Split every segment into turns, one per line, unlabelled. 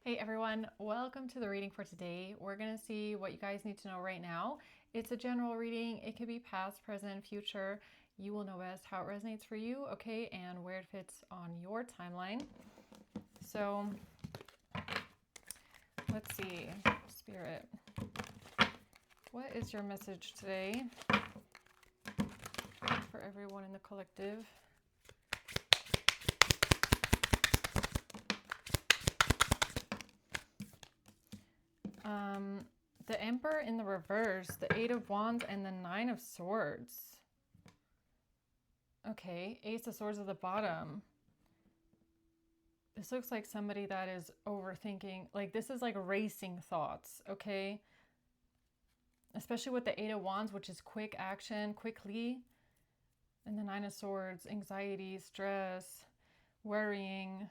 Hey everyone, welcome to the reading for today. We're going to see what you guys need to know right now. It's a general reading. It could be past, present, future. You will know best how it resonates for you, okay, and where it fits on your timeline. So, let's see. Spirit, what is your message today for everyone in the collective? The Emperor in the reverse, the Eight of Wands, and the Nine of Swords. Okay, Ace of Swords at the bottom. This looks like somebody that is overthinking. Like, this is like racing thoughts, okay? Especially with the Eight of Wands, which is quick action, quickly. And the Nine of Swords, anxiety, stress, worrying,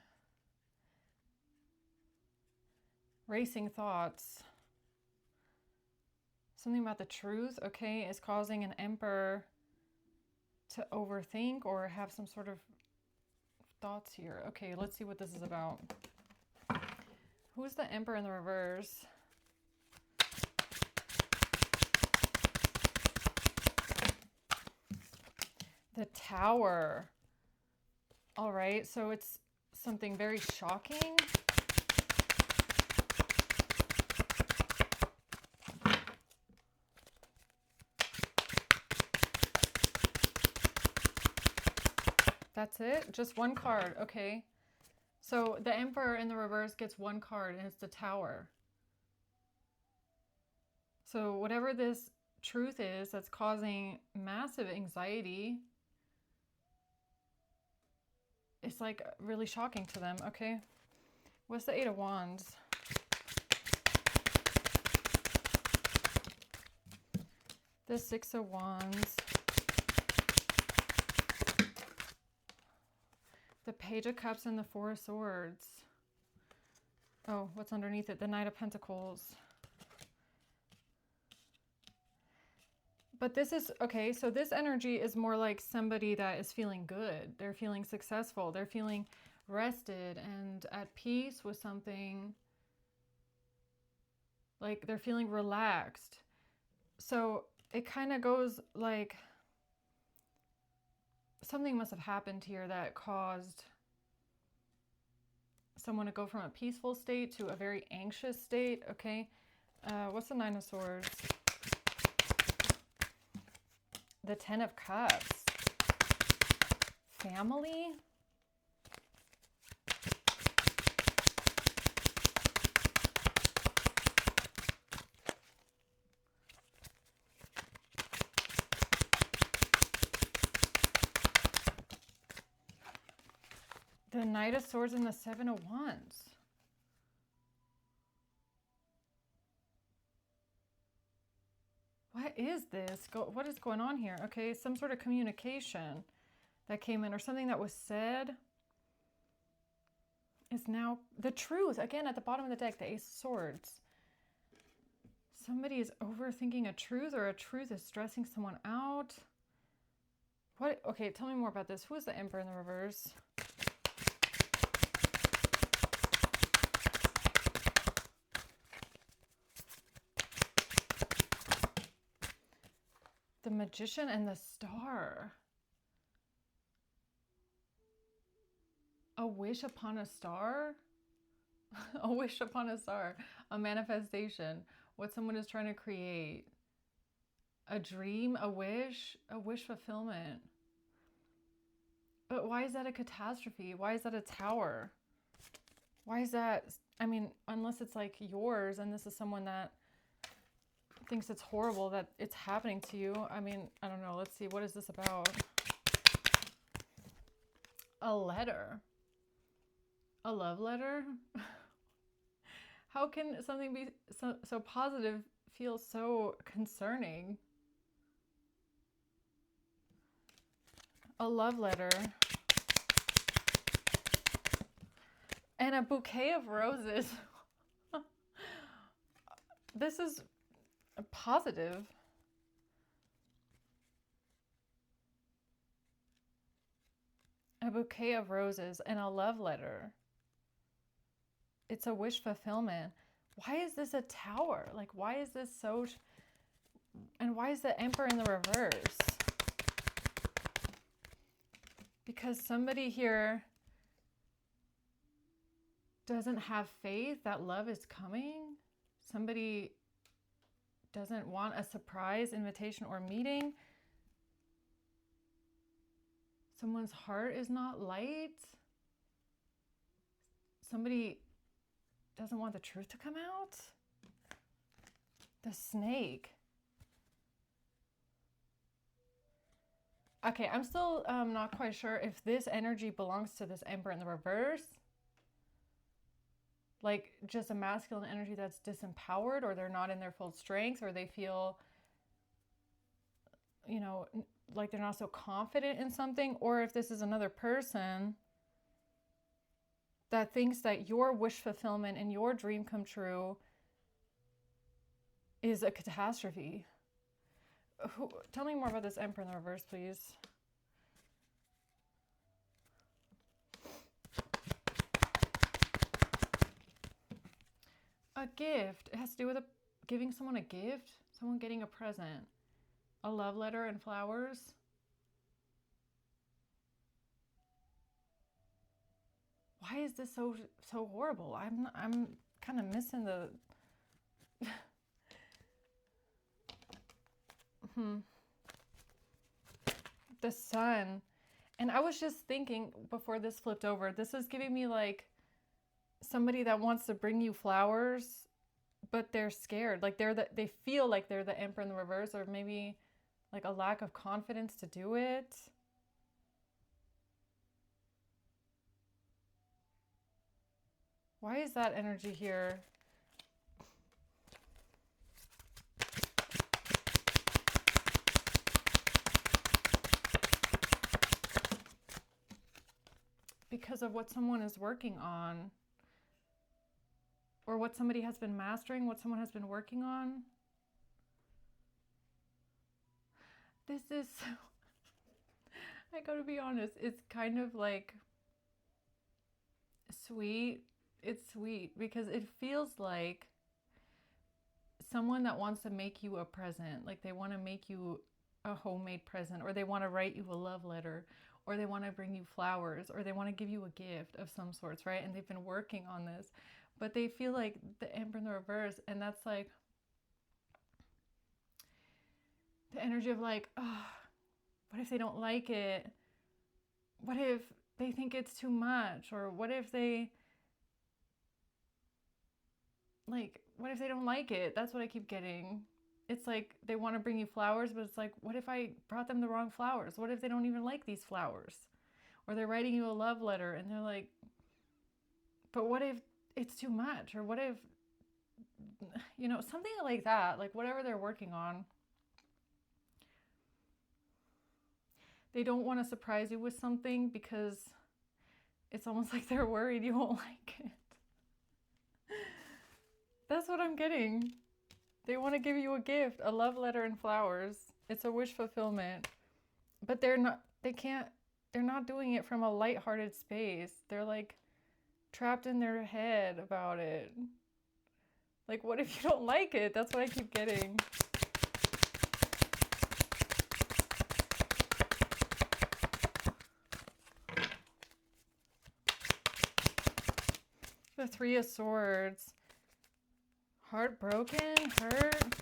racing thoughts. Something about the truth, okay, is causing an Emperor to overthink or have some sort of thoughts here. Okay, let's see what this is about. Who's the Emperor in the reverse? The Tower. All right, so it's something very shocking. That's it? Just one card. Okay. So the Emperor in the reverse gets one card, and it's the Tower. So whatever this truth is that's causing massive anxiety, it's like really shocking to them. Okay. What's the Eight of Wands? The Six of Wands. The Page of Cups and the Four of Swords. Oh, what's underneath it? The Knight of Pentacles. But this is, okay, so this energy is more like somebody that is feeling good. They're feeling successful. They're feeling rested and at peace with something. Like they're feeling relaxed. So it kind of goes like something must have happened here that caused someone to go from a peaceful state to a very anxious state. Okay. What's the Nine of Swords? The Ten of Cups. Family. The Knight of Swords and the Seven of Wands. What is this? What is going on here? Okay, some sort of communication that came in or something that was said is now the truth. Again, at the bottom of the deck, the Ace of Swords. Somebody is overthinking a truth, or a truth is stressing someone out. What? Okay, tell me more about this. Who is the Emperor in the reverse? The Magician and the Star. A wish upon a star? A wish upon a star. A manifestation. What someone is trying to create. A dream, a wish fulfillment. But why is that a catastrophe? Why is that a tower? Why is that? I mean, unless it's like yours and this is someone that thinks it's horrible that it's happening to you. I mean, I don't know. Let's see. What is this about? A letter. A love letter? How can something be so positive feel so concerning? A love letter. And a bouquet of roses. This is positive. A bouquet of roses and a love letter. it's a wish fulfillment. Why is this a Tower? Like, why is this so... And why is the Emperor in the reverse? Because somebody here doesn't have faith that love is coming. Somebody doesn't want a surprise invitation or meeting. Someone's heart is not light. Somebody doesn't want the truth to come out. The Snake. Okay, I'm still not quite sure if this energy belongs to this Emperor in the reverse. Like just a masculine energy that's disempowered, or they're not in their full strength, or they feel, you know, like they're not so confident in something, or if this is another person that thinks that your wish fulfillment and your dream come true is a catastrophe. Tell me more about this Emperor in the reverse, please. A gift. It has to do with giving someone a gift, someone getting a present, a love letter and flowers. Why is this so horrible? I'm kind of missing the the Sun. And I was just thinking before this flipped over, this is giving me like somebody that wants to bring you flowers, but they're scared. Like they feel like they're the Emperor in the reverse, or maybe like a lack of confidence to do it. Why is that energy here? Because of what someone is working on, or what somebody has been mastering, what someone has been working on. This is so... I gotta be honest, it's kind of like sweet. It's sweet because it feels like someone that wants to make you a present. Like they want to make you a homemade present, or they want to write you a love letter, or they want to bring you flowers, or they want to give you a gift of some sorts, right? And they've been working on this, but they feel like the Emperor in the reverse, and that's like the energy of like, oh, what if they don't like it? What if they think it's too much? Or what if they don't like it? That's what I keep getting. It's like they want to bring you flowers, but it's like, what if I brought them the wrong flowers? What if they don't even like these flowers? Or they're writing you a love letter and they're like, but what if it's too much? Or what if, you know, something like that, like whatever they're working on. They don't want to surprise you with something because it's almost like they're worried you won't like it. That's what I'm getting. They want to give you a gift, a love letter and flowers. It's a wish fulfillment. But they're not doing it from a lighthearted space. They're like trapped in their head about it. Like, what if you don't like it? That's what I keep getting. The Three of Swords. Heartbroken, hurt.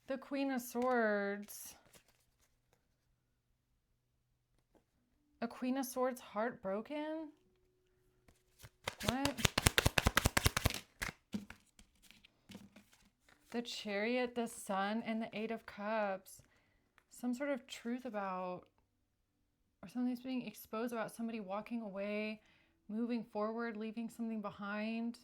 The Queen of Swords. A Queen of Swords heartbroken? What? The Chariot, the Sun, and the Eight of Cups. Some sort of truth about, or something's being exposed about somebody walking away, moving forward, leaving something behind.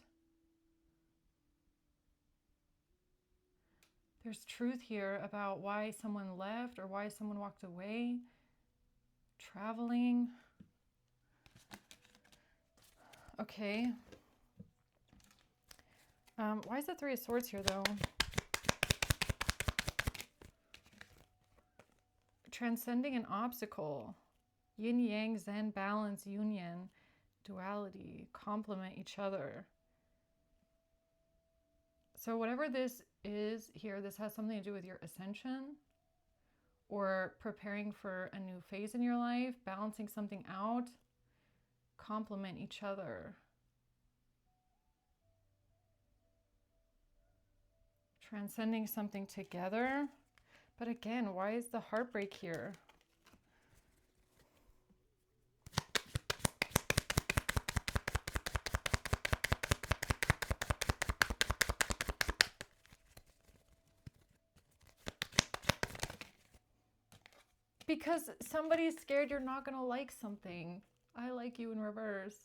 There's truth here about why someone left or why someone walked away. Traveling. Okay. Why is the Three of Swords here, though? Transcending an obstacle. Yin-yang, Zen, balance, union. duality, complement each other. So whatever this is here, this has something to do with your ascension or preparing for a new phase in your life, balancing something out, complement each other. Transcending something together. But again, why is the heartbreak here? Because somebody's scared you're not going to like something. I like you in reverse.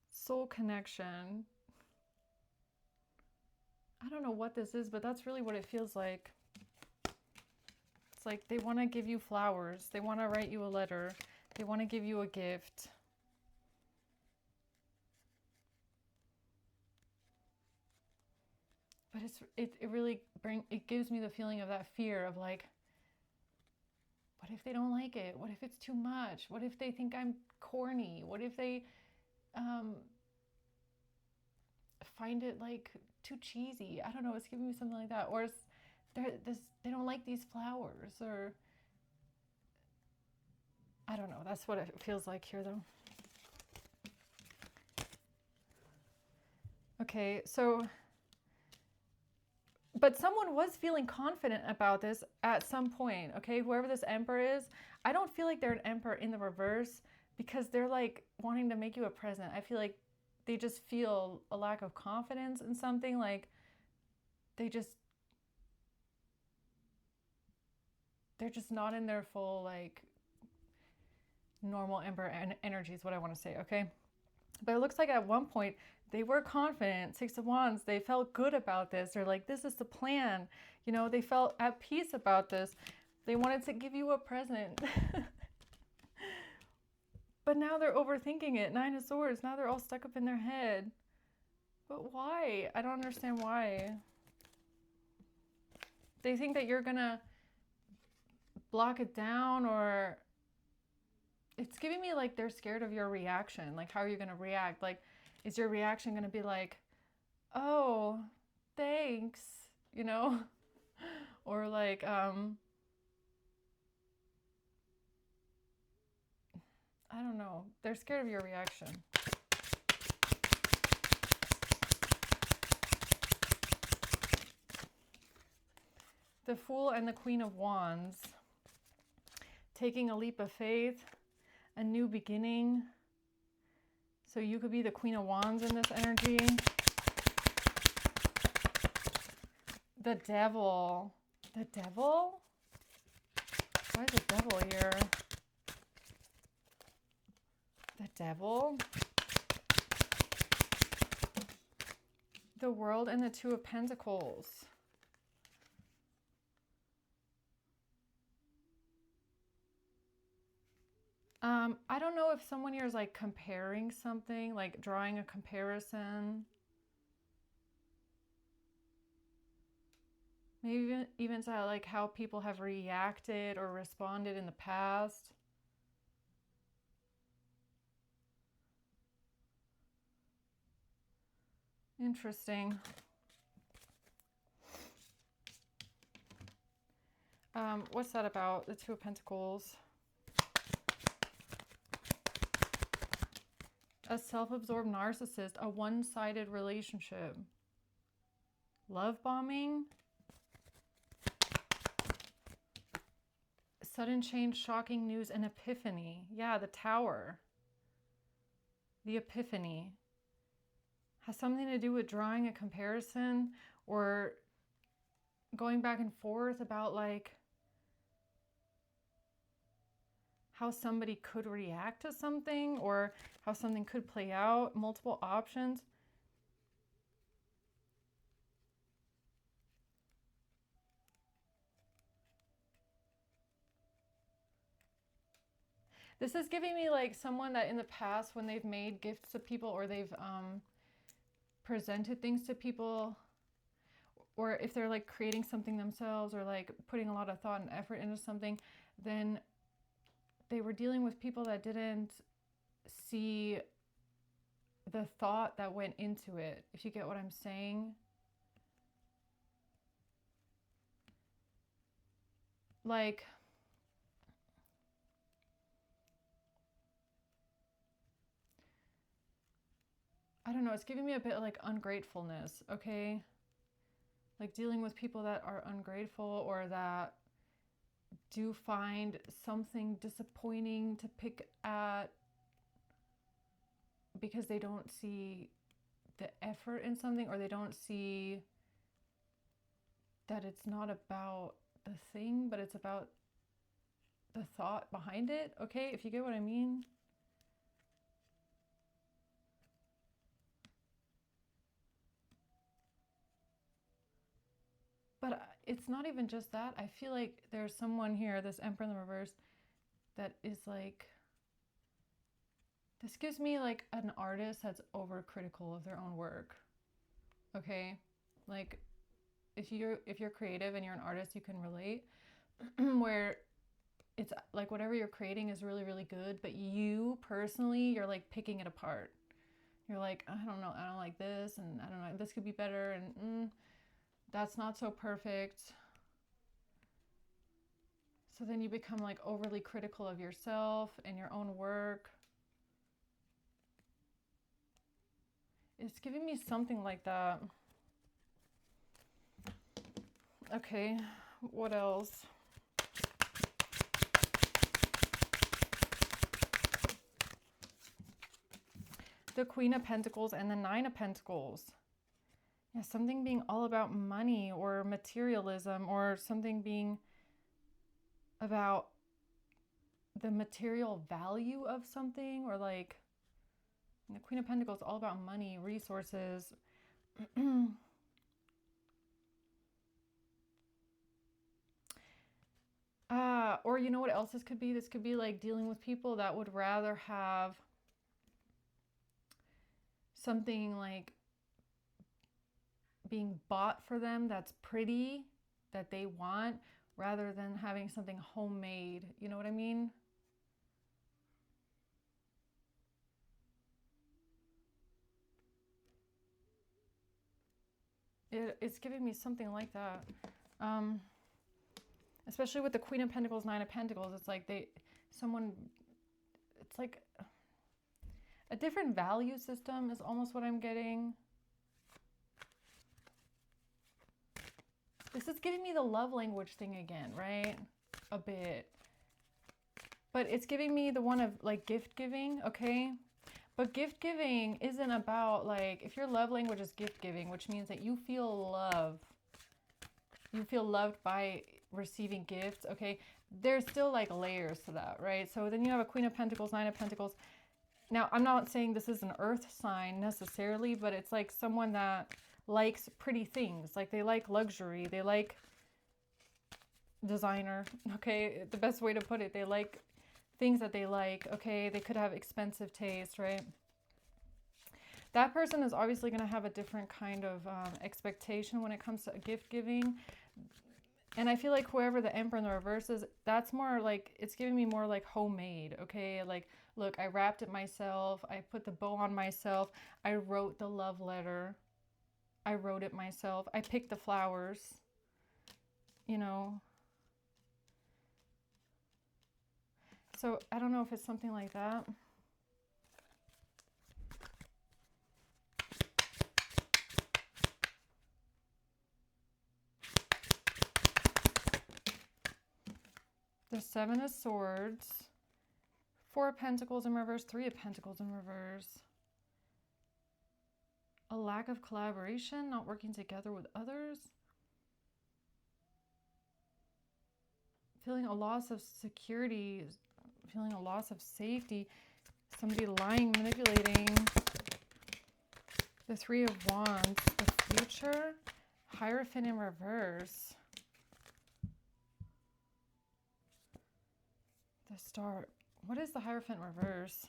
Soul connection. I don't know what this is, but that's really what it feels like. It's like they want to give you flowers. They want to write you a letter. They want to give you a gift. But it really gives me the feeling of that fear of like, what if they don't like it? What if it's too much? What if they think I'm corny? What if they find it like too cheesy? I don't know. It's giving me something like that. Or they don't like these flowers, or I don't know. That's what it feels like here, though. Okay, so, but someone was feeling confident about this at some point, okay? Whoever this emperor is, I don't feel like they're an emperor in the reverse because they're like wanting to make you a present. I feel like they just feel a lack of confidence in something, like they're just not in their full, like, normal emperor energy is what I want to say, okay? But it looks like at one point they were confident. Six of Wands, they felt good about this. They're like, this is the plan. You know, they felt at peace about this. They wanted to give you a present. But now they're overthinking it. Nine of Swords. Now they're all stuck up in their head. But why? I don't understand why. They think that you're going to block it down, or it's giving me like they're scared of your reaction. Like, how are you going to react? Like, is your reaction going to be like, oh, thanks, you know? Or like, I don't know. They're scared of your reaction. The Fool and the Queen of Wands. Taking a leap of faith, a new beginning. So you could be the Queen of Wands in this energy. The Devil. The Devil? Why is the Devil here? The Devil. The World and the Two of Pentacles. I don't know if someone here is like comparing something, like drawing a comparison. Maybe even to like how people have reacted or responded in the past. Interesting. What's that about? The Two of Pentacles. A self-absorbed narcissist, a one-sided relationship. Love bombing. Sudden change, shocking news, and epiphany. Yeah, the Tower. The epiphany. Has something to do with drawing a comparison or going back and forth about like how somebody could react to something or how something could play out, multiple options. This is giving me like someone that in the past when they've made gifts to people or they've presented things to people, or if they're like creating something themselves or like putting a lot of thought and effort into something, then they were dealing with people that didn't see the thought that went into it, if you get what I'm saying. Like, I don't know, it's giving me a bit of like ungratefulness, okay? Like dealing with people that are ungrateful or that do find something disappointing to pick at because they don't see the effort in something, or they don't see that it's not about the thing, but it's about the thought behind it, okay? If you get what I mean. But it's not even just that. I feel like there's someone here, this Emperor in the reverse, that is like, this gives me like an artist that's overcritical of their own work, okay? Like, if you're creative and you're an artist, you can relate, where it's like whatever you're creating is really, really good, but you personally, you're like picking it apart. You're like, I don't know, I don't like this, and I don't know, this could be better, and that's not so perfect. So then you become like overly critical of yourself and your own work. It's giving me something like that. Okay, what else? The Queen of Pentacles and the Nine of Pentacles. Yeah, something being all about money or materialism, or something being about the material value of something, or like the Queen of Pentacles, all about money, resources. Or you know what else this could be? This could be like dealing with people that would rather have something like being bought for them that's pretty, that they want, rather than having something homemade. You know what I mean? It's giving me something like that. Especially with the Queen of Pentacles, Nine of Pentacles, it's like it's like a different value system is almost what I'm getting. This is giving me the love language thing again, right? A bit. But it's giving me the one of like gift giving, okay? But gift giving isn't about like, if your love language is gift giving, which means that you feel love. You feel loved by receiving gifts, okay? There's still like layers to that, right? So then you have a Queen of Pentacles, Nine of Pentacles. Now, I'm not saying this is an earth sign necessarily, but it's like someone that likes pretty things. Like they like luxury, they like designer, okay? The best way to put it, they like things that they like, okay? They could have expensive taste, right? That person is obviously going to have a different kind of expectation when it comes to gift giving. And I feel like whoever the Emperor in the reverse is, that's more like, it's giving me more like homemade, okay? Like, look, I wrapped it myself. I put the bow on myself. I wrote the love letter. I wrote it myself. I picked the flowers, you know? So I don't know if it's something like that. The Seven of Swords, Four of Pentacles in reverse, Three of Pentacles in reverse. A lack of collaboration, not working together with others. Feeling a loss of security, feeling a loss of safety. Somebody lying, manipulating. The Three of Wands, the future, Hierophant in reverse. The Star. What is the Hierophant reverse?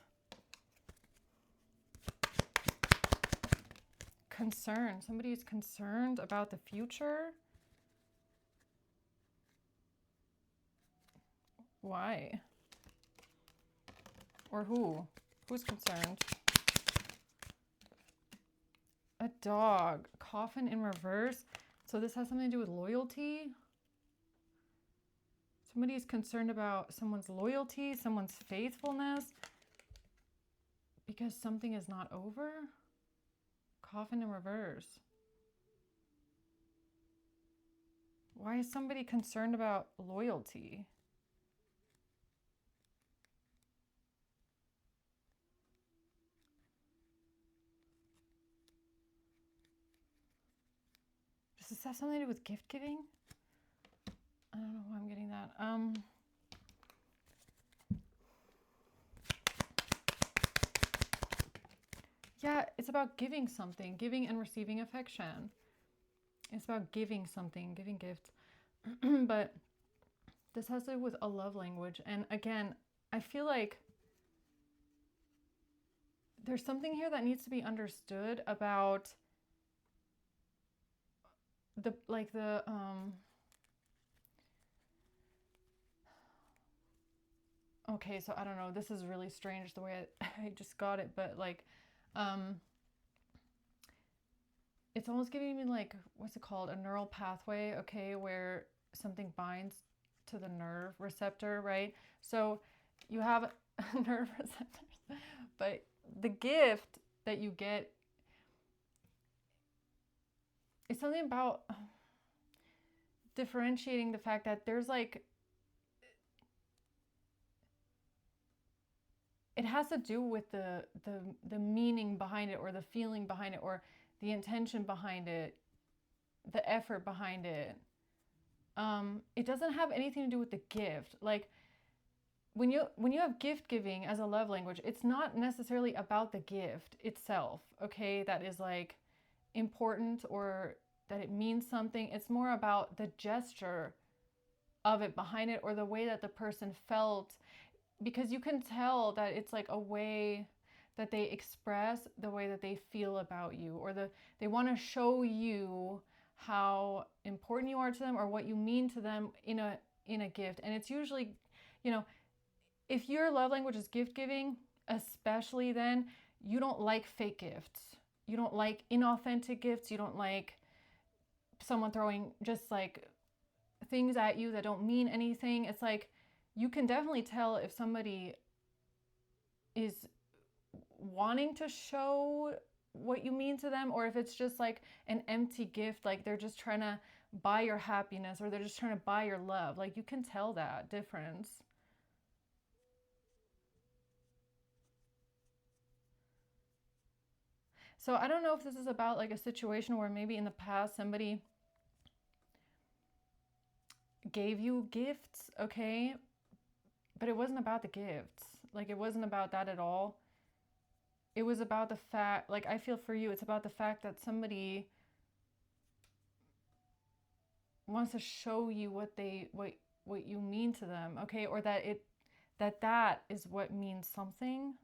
Concern. Somebody's concerned about the future. Why? Or who? Who's concerned? A dog. Coffin in reverse. So this has something to do with loyalty. Somebody is concerned about someone's loyalty, someone's faithfulness, because something is not over. Coffin in reverse. Why is somebody concerned about loyalty? Does this have something to do with gift giving? I don't know why I'm getting that. Yeah, it's about giving something, giving and receiving affection. It's about giving something, giving gifts. But this has to do with a love language. And again, I feel like there's something here that needs to be understood about okay, so I don't know, this is really strange the way I just got it, but like, it's almost giving me like, what's it called? A neural pathway, okay, where something binds to the nerve receptor, right? So you have nerve receptors, but the gift that you get is something about differentiating the fact that there's like, it has to do with the meaning behind it, or the feeling behind it, or the intention behind it, the effort behind it. It doesn't have anything to do with the gift. Like when you have gift giving as a love language, it's not necessarily about the gift itself, okay, that is like important or that it means something. It's more about the gesture of it behind it, or the way that the person felt, because you can tell that it's like a way that they express the way that they feel about you, or they want to show you how important you are to them, or what you mean to them in a gift. And it's usually, you know, if your love language is gift giving, especially, then you don't like fake gifts. You don't like inauthentic gifts. You don't like someone throwing just like things at you that don't mean anything. It's like, you can definitely tell if somebody is wanting to show what you mean to them, or if it's just like an empty gift, like they're just trying to buy your happiness, or they're just trying to buy your love. Like you can tell that difference. So I don't know if this is about like a situation where maybe in the past somebody gave you gifts, okay? But it wasn't about the gifts. Like it wasn't about that at all. It was about the fact, like I feel for you, it's about the fact that somebody wants to show you what you mean to them, okay? Or that is what means something.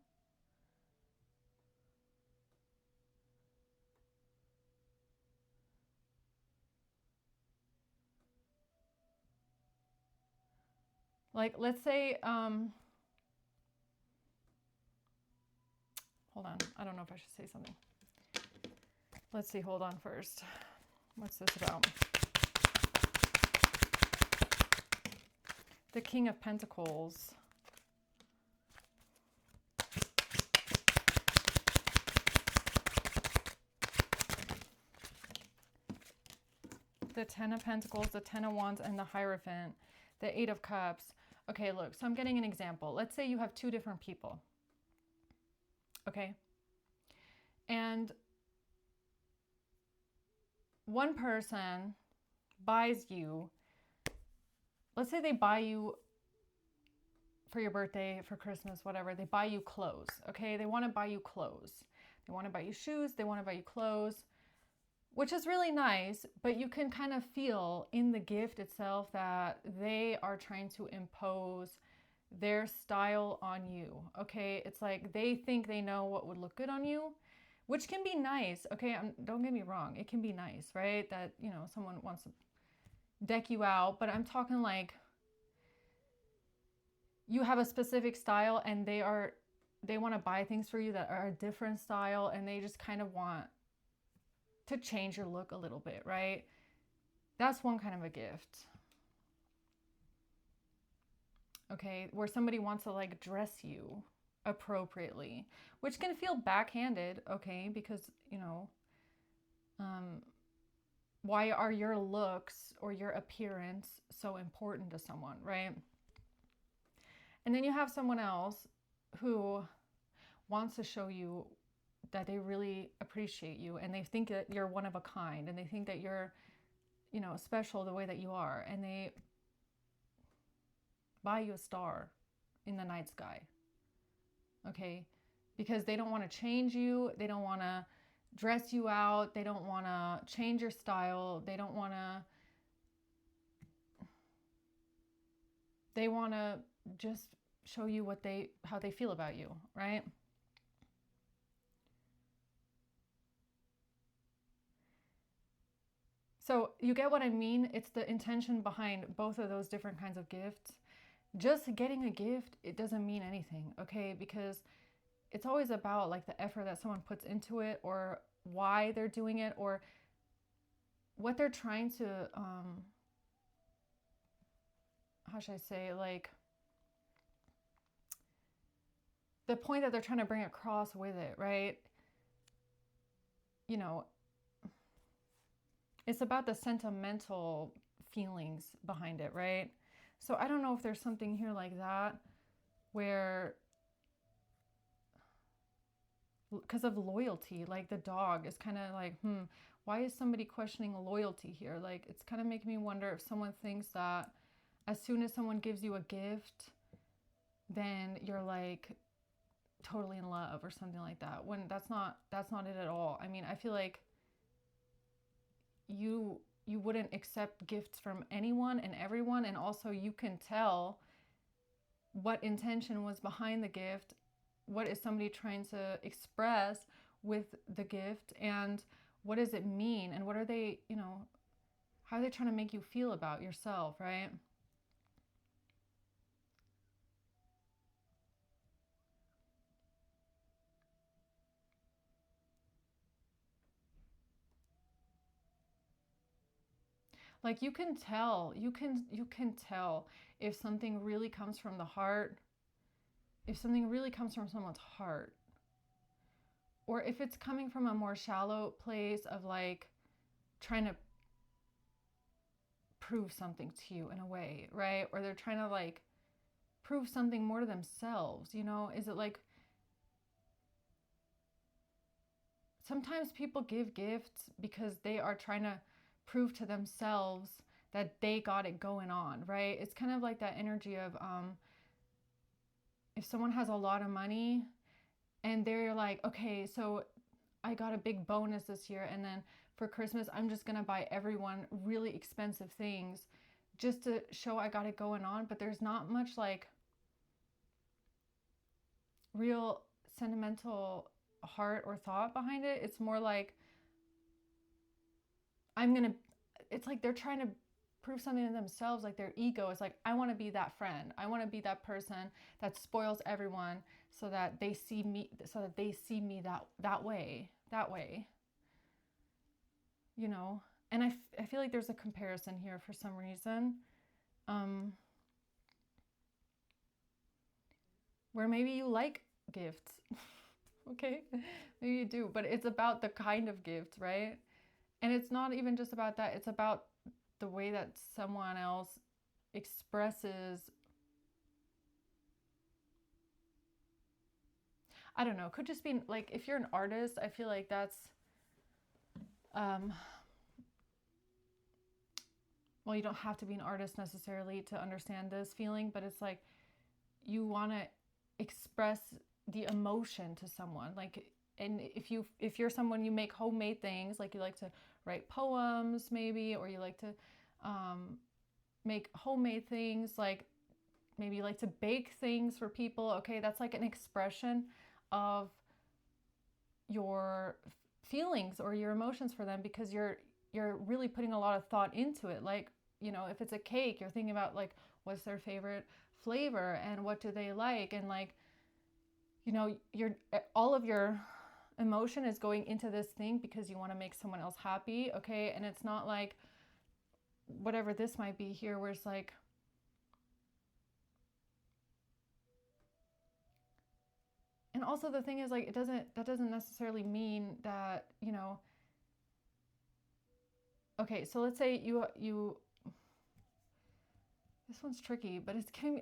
Like let's say hold on, I don't know if I should say something. Let's see, hold on first. What's this about? The King of Pentacles. The Ten of Pentacles, the Ten of Wands, and the Hierophant, the Eight of Cups. Okay, look, so I'm getting an example. Let's say you have two different people, okay? And one person buys you, let's say they buy you for your birthday, for Christmas, whatever, they buy you clothes, okay? They want to buy you clothes. They want to buy you shoes, they want to buy you clothes, which is really nice, but you can kind of feel in the gift itself that they are trying to impose their style on you, okay? It's like they think they know what would look good on you, which can be nice, okay? Don't get me wrong, it can be nice, right? That, you know, someone wants to deck you out, but I'm talking like you have a specific style and they are they want to buy things for you that are a different style, and they just kind of want to change your look a little bit, right? That's one kind of a gift. Okay, where somebody wants to like dress you appropriately, which can feel backhanded, okay, because, you know, why are your looks or your appearance so important to someone, right? And then you have someone else who wants to show you that they really appreciate you, and they think that you're one of a kind, and they think that you're, you know, special the way that you are, and they buy you a star in the night sky, okay? Because they don't want to change you, they don't want to dress you out, they don't want to change your style, they want to just show you how they feel about you, right? So you get what I mean? It's the intention behind both of those different kinds of gifts. Just getting a gift, it doesn't mean anything, okay? Because it's always about like the effort that someone puts into it, or why they're doing it, or what they're trying to, how should I say, like the point that they're trying to bring across with it, right? You know, it's about the sentimental feelings behind it, right? So I don't know if there's something here like that where, because of loyalty, like the dog is kind of like, why is somebody questioning loyalty here? Like, it's kind of making me wonder if someone thinks that as soon as someone gives you a gift, then you're like totally in love or something like that, when that's not it at all. I mean, I feel like you wouldn't accept gifts from anyone and everyone, and also you can tell what intention was behind the gift, what is somebody trying to express with the gift, and what does it mean, and what are they, you know, how are they trying to make you feel about yourself, right? Like you can tell if something really comes from the heart, if something really comes from someone's heart, or if it's coming from a more shallow place of like trying to prove something to you in a way, right? Or they're trying to like prove something more to themselves, you know? Is it like, sometimes people give gifts because they are trying to prove to themselves that they got it going on, right? It's kind of like that energy of if someone has a lot of money and they're like, okay, so I got a big bonus this year, and then for Christmas I'm just gonna buy everyone really expensive things just to show I got it going on. But there's not much like real sentimental heart or thought behind it. It's more like, I'm gonna, it's like they're trying to prove something to themselves, like their ego is like, I want to be that friend, I want to be that person that spoils everyone, so that they see me, that way, you know. And I feel like there's a comparison here for some reason, where maybe you like gifts. Okay, maybe you do, but it's about the kind of gift, right? And it's not even just about that, it's about the way that someone else expresses, I don't know, could just be like, if you're an artist, I feel like that's well, you don't have to be an artist necessarily to understand this feeling, but it's like you want to express the emotion to someone, like, and if you're someone, you make homemade things, like you like to write poems maybe, or you like to make homemade things, like maybe you like to bake things for people, okay, that's like an expression of your feelings or your emotions for them, because you're really putting a lot of thought into it. Like, you know, if it's a cake, you're thinking about like, what's their favorite flavor and what do they like, and like, you know, all of your emotion is going into this thing because you want to make someone else happy, okay? And it's not like whatever this might be here, where it's like, and also the thing is, like, that doesn't necessarily mean that, you know, okay, so let's say you this one's tricky, but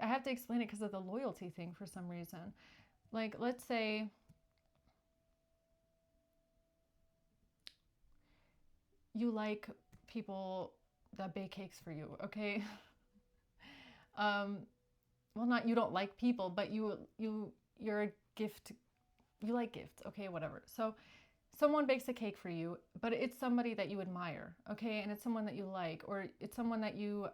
I have to explain it because of the loyalty thing for some reason. Like, let's say you like people that bake cakes for you, okay? Well, not, you don't like people, but you're a gift, you like gifts, okay, whatever. So someone bakes a cake for you, but it's somebody that you admire, okay? And it's someone that you like, or it's someone that you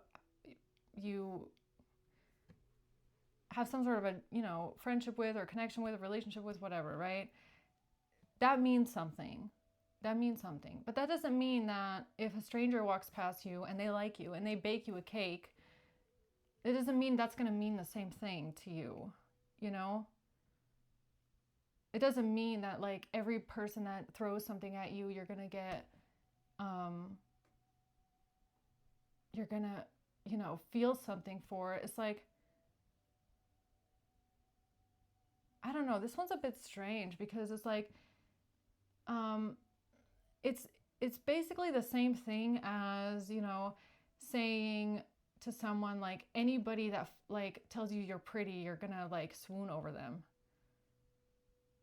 have some sort of a, you know, friendship with, or connection with, or relationship with, whatever, right? That means something. That means something. But that doesn't mean that if a stranger walks past you and they like you and they bake you a cake, it doesn't mean that's going to mean the same thing to you, you know? It doesn't mean that, like, every person that throws something at you, you're going to get, you're going to, you know, feel something for it. It's like, I don't know, this one's a bit strange because it's like, it's basically the same thing as, you know, saying to someone, like, anybody that like tells you you're pretty, you're gonna like swoon over them.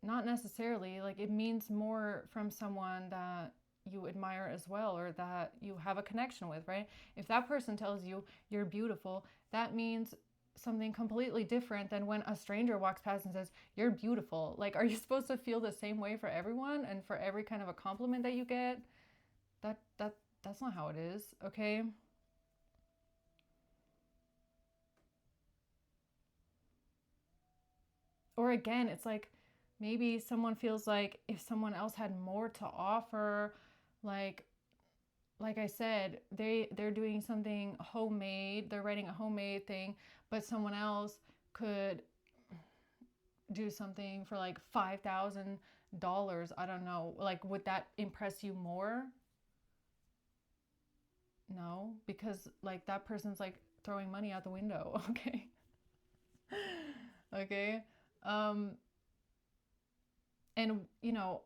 Not necessarily. Like, it means more from someone that you admire as well, or that you have a connection with, right? If that person tells you you're beautiful, that means something completely different than when a stranger walks past and says you're beautiful. Like, are you supposed to feel the same way for everyone and for every kind of a compliment that you get? That's not how it is, okay? Or again, it's like, maybe someone feels like if someone else had more to offer, like I said, they're doing something homemade, they're writing a homemade thing, but someone else could do something for like $5,000. I don't know. Like, would that impress you more? No, because like that person's like throwing money out the window, okay? Okay? Um and you know,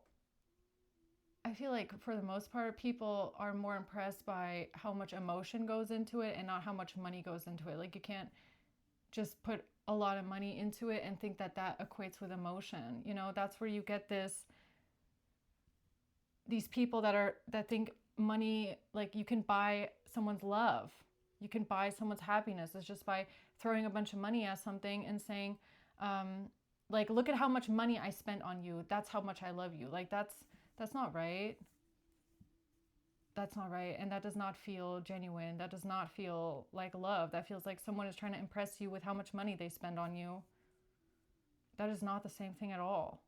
I feel like for the most part, people are more impressed by how much emotion goes into it and not how much money goes into it. Like, you can't just put a lot of money into it and think that that equates with emotion. You know, that's where you get these people that think money, like, you can buy someone's love. You can buy someone's happiness. It's just by throwing a bunch of money at something and saying, like, look at how much money I spent on you. That's how much I love you. Like, that's not right. That's not right. And that does not feel genuine. That does not feel like love. That feels like someone is trying to impress you with how much money they spend on you. That is not the same thing at all.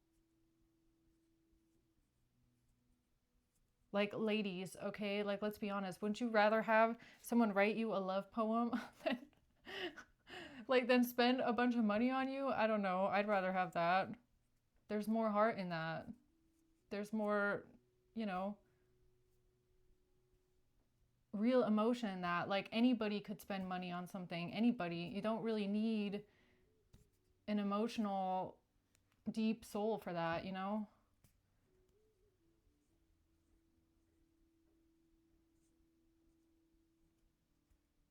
Like, ladies, okay? Like, let's be honest. Wouldn't you rather have someone write you a love poem than, like, than spend a bunch of money on you? I don't know. I'd rather have that. There's more heart in that. There's more, you know, real emotion in that. Like, anybody could spend money on something. Anybody. You don't really need an emotional, deep soul for that, you know?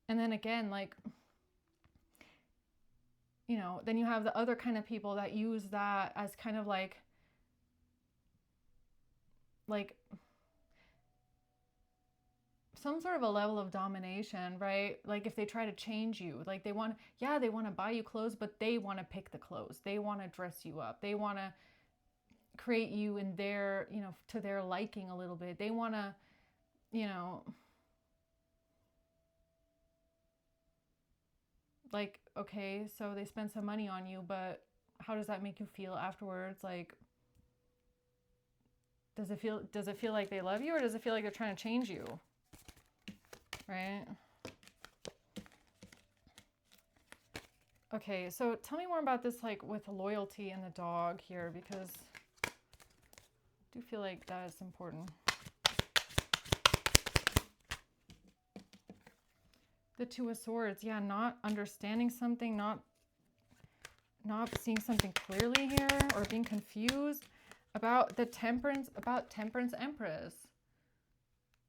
And then again, like, you know, then you have the other kind of people that use that as kind of like some sort of a level of domination, right? Like, if they try to change you, like, they want to buy you clothes, but they want to pick the clothes. They want to dress you up. They want to create you in their, you know, to their liking a little bit. They want to, you know, like, okay, so they spend some money on you, but how does that make you feel afterwards? Like, does it feel like they love you, or does it feel like they're trying to change you? Right? Okay, so tell me more about this, like with loyalty and the dog here, because I do feel like that is important. The Two of Swords, yeah, not understanding something, not seeing something clearly here, or being confused about the Temperance, about Temperance Empress.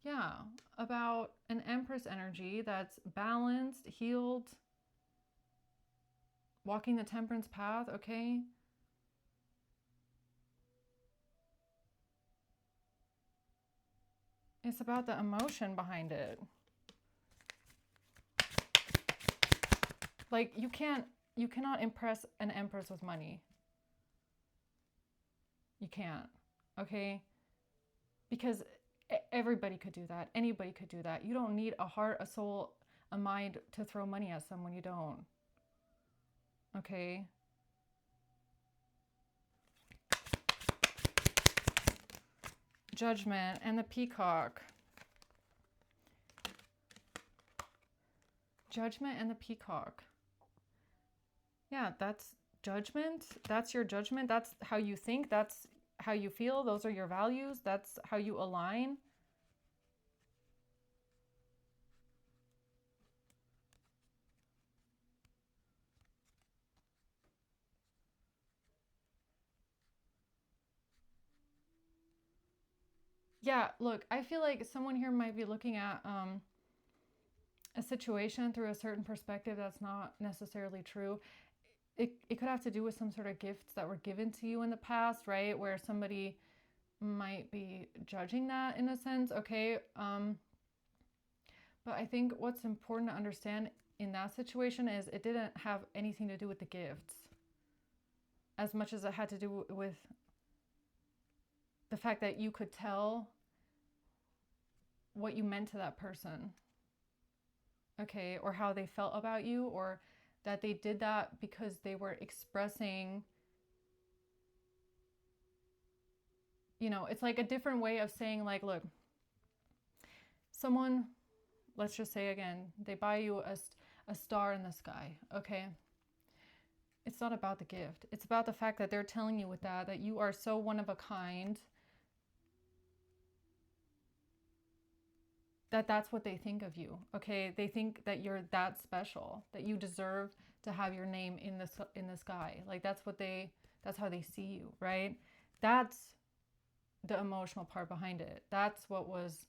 Yeah, about an Empress energy that's balanced, healed, walking the Temperance path, okay? It's about the emotion behind it. Like you cannot impress an Empress with money. You can't, okay? Because everybody could do that. Anybody could do that. You don't need a heart, a soul, a mind to throw money at someone. You don't. Okay? Judgment and the Peacock. Judgment and the Peacock. Yeah, that's judgment. That's your judgment. That's how you think. That's how you feel. Those are your values. That's how you align. Yeah, look, I feel like someone here might be looking at a situation through a certain perspective that's not necessarily true. It could have to do with some sort of gifts that were given to you in the past, right? Where somebody might be judging that in a sense, okay? But I think what's important to understand in that situation is it didn't have anything to do with the gifts as much as it had to do with the fact that you could tell what you meant to that person, okay? Or how they felt about you, or that they did that because they were expressing, you know, it's like a different way of saying, like, look, someone, let's just say again, they buy you a star in the sky, okay? It's not about the gift. It's about the fact that they're telling you with that you are so one of a kind, that's what they think of you, okay? They think that you're that special, that you deserve to have your name in the sky. Like that's how they see you, right? That's the emotional part behind it. That's what was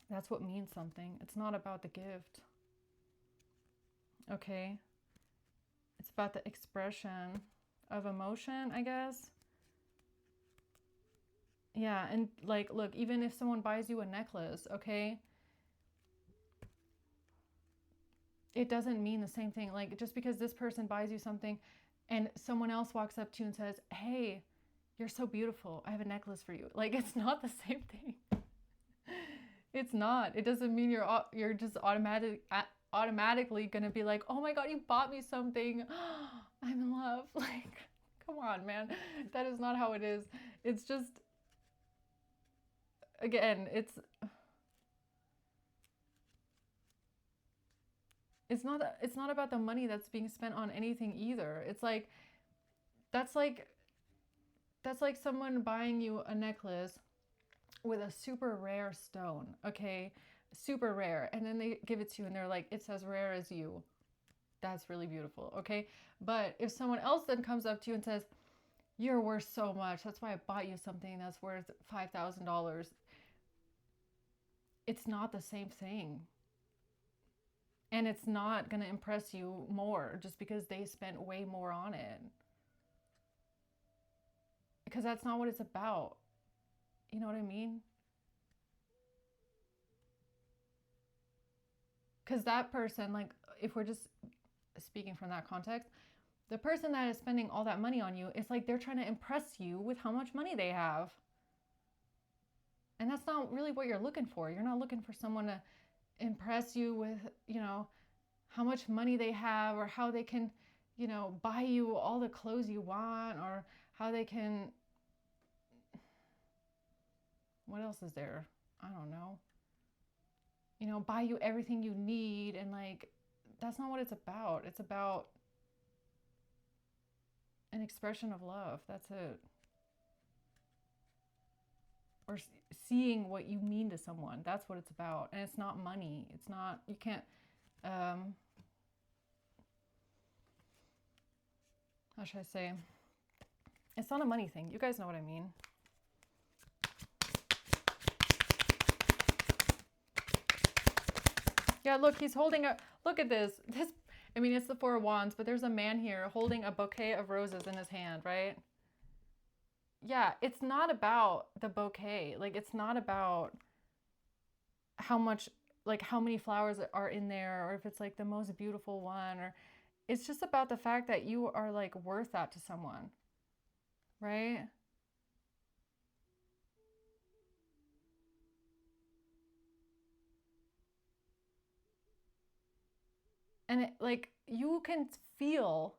that's what means something. It's not about the gift. Okay? It's about the expression of emotion, I guess. Yeah, and like, look, even if someone buys you a necklace, okay, it doesn't mean the same thing. Like, just because this person buys you something and someone else walks up to you and says, hey, you're so beautiful, I have a necklace for you. Like, it's not the same thing. It's not. It doesn't mean you're just automatically gonna be like, oh my god, you bought me something. I'm in love. Like, come on, man. That is not how it is. It's just, again, it's not about the money that's being spent on anything either. It's like that's like that's like someone buying you a necklace with a super rare stone, okay? Super rare. And then they give it to you and they're like, it's as rare as you. That's really beautiful, okay? But if someone else then comes up to you and says, you're worth so much, that's why I bought you something that's worth $5,000, it's not the same thing. And it's not going to impress you more just because they spent way more on it. Because that's not what it's about. You know what I mean? Because that person, like, if we're just speaking from that context, the person that is spending all that money on you, it's like they're trying to impress you with how much money they have. And that's not really what you're looking for. You're not looking for someone to impress you with, you know, how much money they have, or how they can, you know, buy you all the clothes you want, or how they can, what else is there? I don't know. You know, buy you everything you need and like that's not what it's about. It's about an expression of love. That's it. Or seeing what you mean to someone. That's what it's about. And it's not money. It's not, you can't, how should I say? It's not a money thing. You guys know what I mean. Yeah, look, he's holding a, look at this. I mean, it's the Four of Wands, but there's a man here holding a bouquet of roses in his hand, right? Yeah, it's not about the bouquet. Like, it's not about how much, like how many flowers are in there, or if it's like the most beautiful one, or it's just about the fact that you are like worth that to someone, right? And it, like, you can feel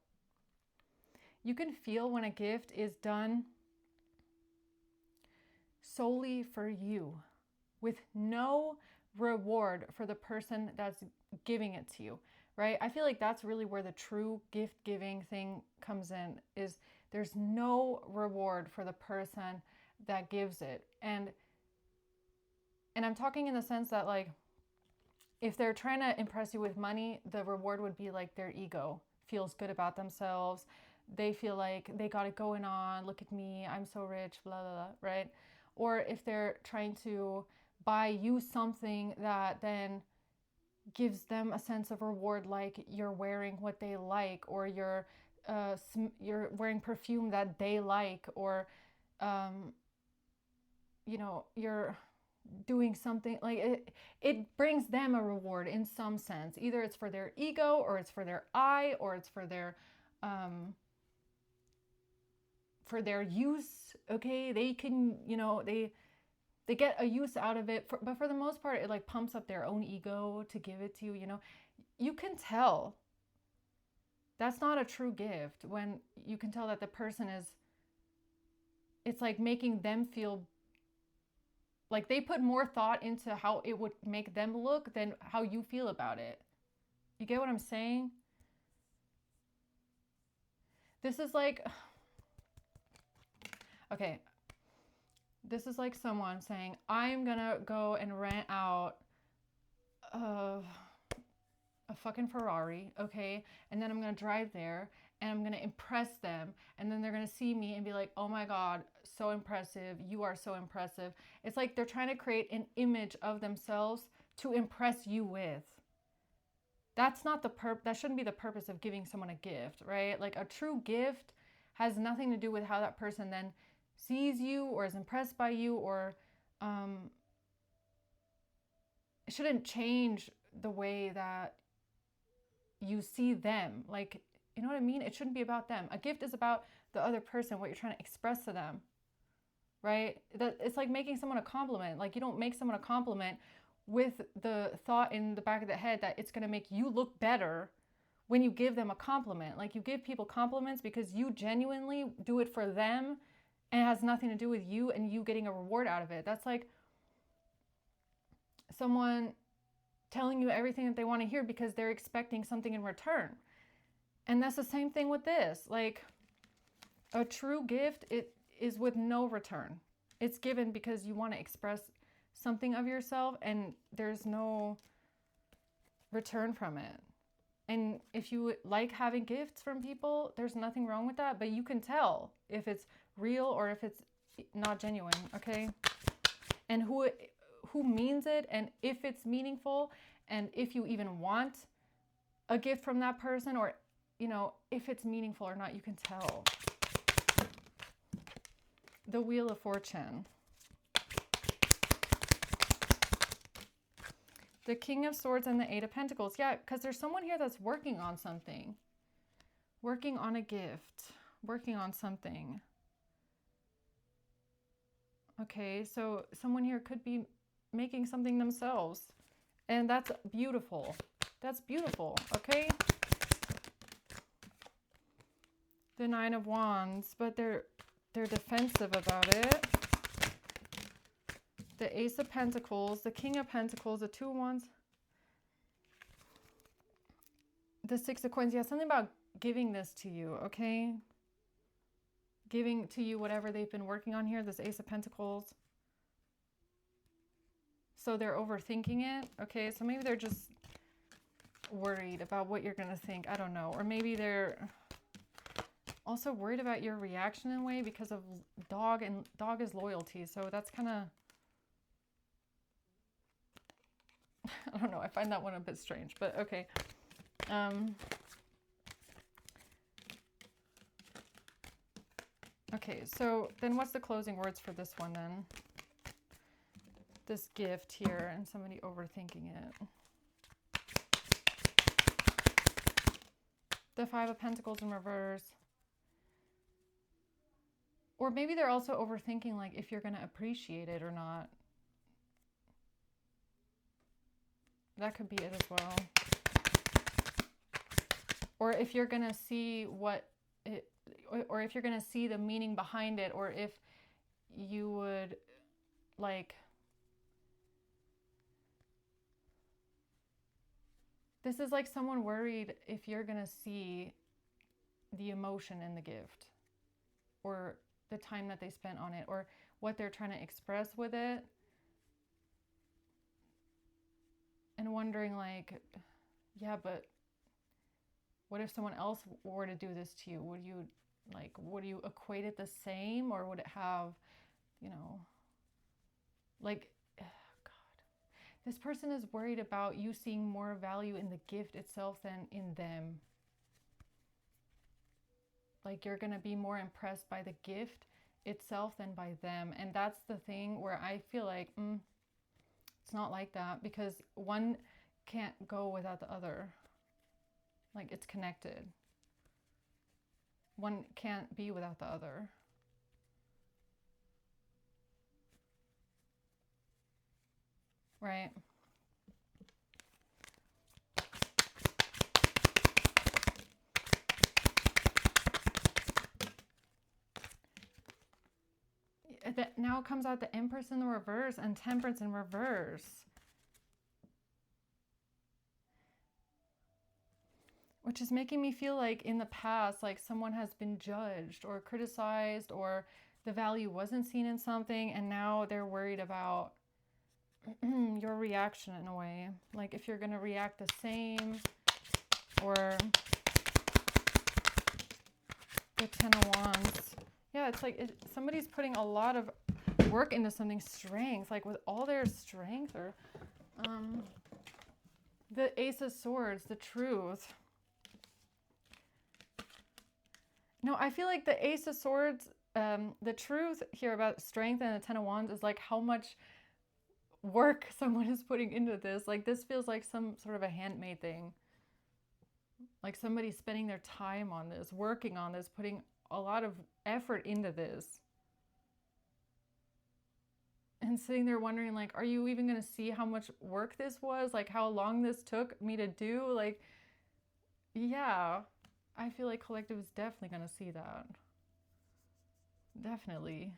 when a gift is done solely for you, with no reward for the person that's giving it to you, right? I feel like that's really where the true gift giving thing comes in, is there's no reward for the person that gives it. And I'm talking in the sense that, like, if they're trying to impress you with money, the reward would be like their ego feels good about themselves. They feel like they got it going on. Look at me, I'm so rich, blah, blah, blah, right? Or if they're trying to buy you something that then gives them a sense of reward, like you're wearing what they like, or you're wearing perfume that they like, or you know, you're doing something like it brings them a reward in some sense. Either it's for their ego, or it's for their eye, or it's for their use. Okay, they can, you know, they get a use out of it, but for the most part, it like pumps up their own ego to give it to you. You know, you can tell that's not a true gift when you can tell that the person is, it's like making them feel like they put more thought into how it would make them look than how you feel about it. You get what I'm saying? This is like, okay, this is like someone saying, I'm gonna go and rent out a fucking Ferrari, okay? And then I'm gonna drive there and I'm gonna impress them. And then they're gonna see me and be like, oh my God, so impressive. You are so impressive. It's like they're trying to create an image of themselves to impress you with. That's not that shouldn't be the purpose of giving someone a gift, right? Like, a true gift has nothing to do with how that person then sees you or is impressed by you, or it shouldn't change the way that you see them. Like, you know what I mean? It shouldn't be about them. A gift is about the other person, what you're trying to express to them, right? That it's like making someone a compliment. Like, you don't make someone a compliment with the thought in the back of the head that it's going to make you look better when you give them a compliment. Like, you give people compliments because you genuinely do it for them, and it has nothing to do with you and you getting a reward out of it. That's like someone telling you everything that they want to hear because they're expecting something in return. And that's the same thing with this. Like, a true gift, it is with no return. It's given because you want to express something of yourself, and there's no return from it. And if you like having gifts from people, there's nothing wrong with that, but you can tell if it's real or if it's not genuine, okay? And who means it, and if it's meaningful, and if you even want a gift from that person, or, you know, if it's meaningful or not, you can tell. The Wheel of Fortune. The King of Swords and the Eight of Pentacles. Yeah, because there's someone here that's working on something. Working on a gift. Working on something. Okay, so someone here could be making something themselves. And that's beautiful. That's beautiful, okay? The Nine of Wands, but they're defensive about it. The Ace of Pentacles, the King of Pentacles, the Two of Wands. The Six of Coins, yeah, something about giving this to you, okay? Giving to you whatever they've been working on here, this Ace of Pentacles. So they're overthinking it, okay? So maybe they're just worried about what you're going to think. I don't know. Or maybe they're also worried about your reaction in a way because of dog, and dog is loyalty. So that's kind of, I don't know. I find that one a bit strange, but okay. Okay, so then what's the closing words for this one then? This gift here and somebody overthinking it. The Five of Pentacles in reverse. Or maybe they're also overthinking like if you're going to appreciate it or not. That could be it as well. Or if you're going to see what it, or if you're going to see the meaning behind it, or if you would like, this is like someone worried if you're going to see the emotion in the gift, or the time that they spent on it, or what they're trying to express with it. And wondering like, yeah, but what if someone else were to do this to you? Would you like, would you equate it the same, or would it have, you know, like, God, this person is worried about you seeing more value in the gift itself than in them. Like you're going to be more impressed by the gift itself than by them. And that's the thing where I feel like, it's not like that, because one can't go without the other. Like it's connected. One can't be without the other. Right? That now comes out the Empress in the reverse and Temperance in reverse. Which is making me feel like in the past, like someone has been judged or criticized, or the value wasn't seen in something, and now they're worried about your reaction in a way. Like if you're going to react the same, or the Ten of Wands. Yeah, it's like somebody's putting a lot of work into something, strength, like with all their strength, or the Ace of Swords, the Truth. No, I feel like the Ace of Swords, the truth here about strength, and the Ten of Wands is like how much work someone is putting into this. Like this feels like some sort of a handmade thing. Like somebody's spending their time on this, working on this, putting a lot of effort into this. And sitting there wondering like, are you even going to see how much work this was? Like how long this took me to do? Like, yeah. I feel like collective is definitely going to see that. Definitely.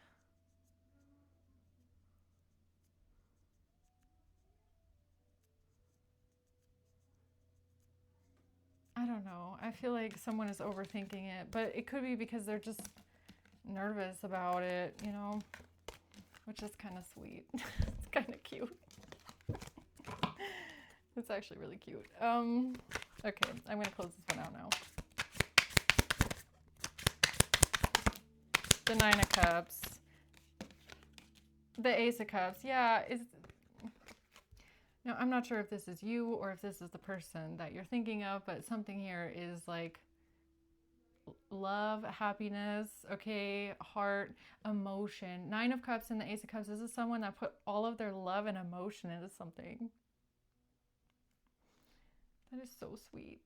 I don't know. I feel like someone is overthinking it, but it could be because they're just nervous about it, you know, which is kind of sweet. It's kind of cute. It's actually really cute. Okay, I'm going to close this one out now. The Nine of Cups. The Ace of Cups. Yeah, now, I'm not sure if this is you or if this is the person that you're thinking of, but something here is like love, happiness, okay, heart, emotion. Nine of Cups and the Ace of Cups. This is someone that put all of their love and emotion into something. That is so sweet.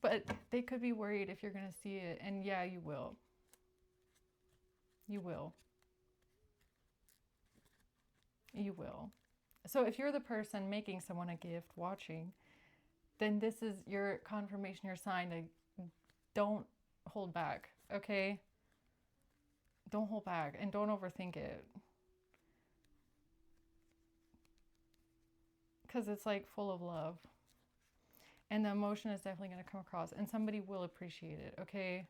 But they could be worried if you're going to see it. And yeah, you will. You will. You will. So if you're the person making someone a gift, watching, then this is your confirmation, your sign to don't hold back, okay? Don't hold back and don't overthink it. Because it's like full of love. And the emotion is definitely going to come across, and somebody will appreciate it, okay?